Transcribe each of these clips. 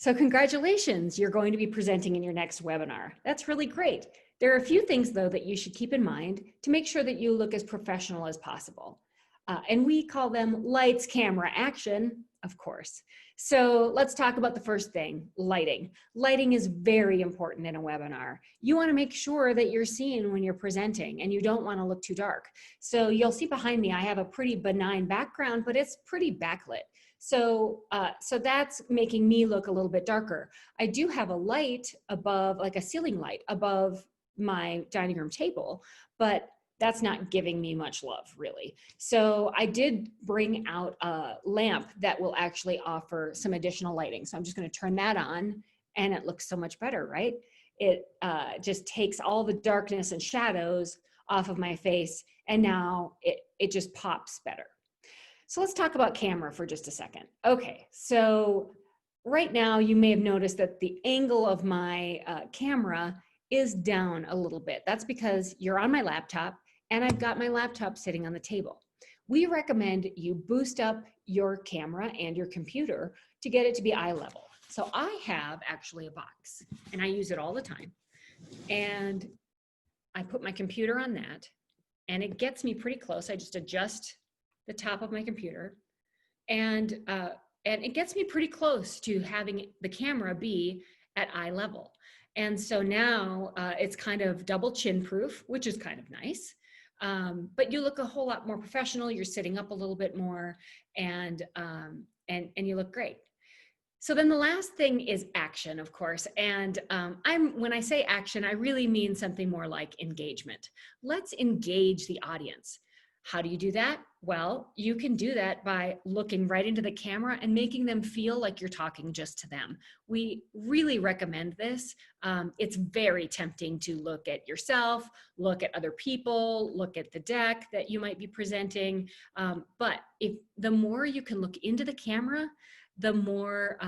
So congratulations, you're going to be presenting in your next webinar. That's really great. There are a few things though that you should keep in mind to make sure that you look as professional as possible. And we call them lights, camera, action, of course. So let's talk about the first thing, lighting. Lighting is very important in a webinar. You want to make sure that you're seen when you're presenting and you don't want to look too dark. So you'll see behind me, I have a pretty benign background, but it's pretty backlit. So that's making me look a little bit darker. I do have a light above, like a ceiling light above my dining room table, but that's not giving me much love, really. So I did bring out a lamp that will actually offer some additional lighting. So I'm just going to turn that on and it looks so much better, right? It just takes all the darkness and shadows off of my face, and now it just pops better. So let's talk about camera for just a second. Okay, so right now you may have noticed that the angle of my camera is down a little bit. That's because you're on my laptop and I've got my laptop sitting on the table. We recommend you boost up your camera and your computer to get it to be eye level. So I have actually a box and I use it all the time. And I put my computer on that and it gets me pretty close. I just adjust the top of my computer and it gets me pretty close to having the camera be at eye level. And so now it's kind of double chin proof, which is kind of nice. But you look a whole lot more professional. You're sitting up a little bit more and you look great. So then the last thing is action, of course. And when I say action, I really mean something more like engagement. Let's engage the audience. How do you do that? Well, you can do that by looking right into the camera and making them feel like you're talking just to them. We really recommend this. It's very tempting to look at yourself, look at other people, look at the deck that you might be presenting. But if the more you can look into the camera, the more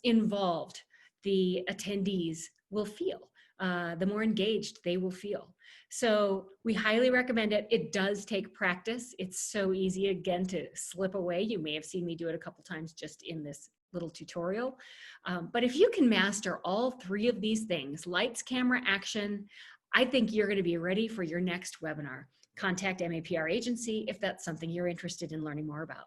involved the attendees will feel, the more engaged they will feel. So we highly recommend it. It does take practice. It's so easy, again, to slip away. You may have seen me do it a couple times just in this little tutorial. But if you can master all three of these things, lights, camera, action, I think you're going to be ready for your next webinar. Contact MAPR Agency if that's something you're interested in learning more about.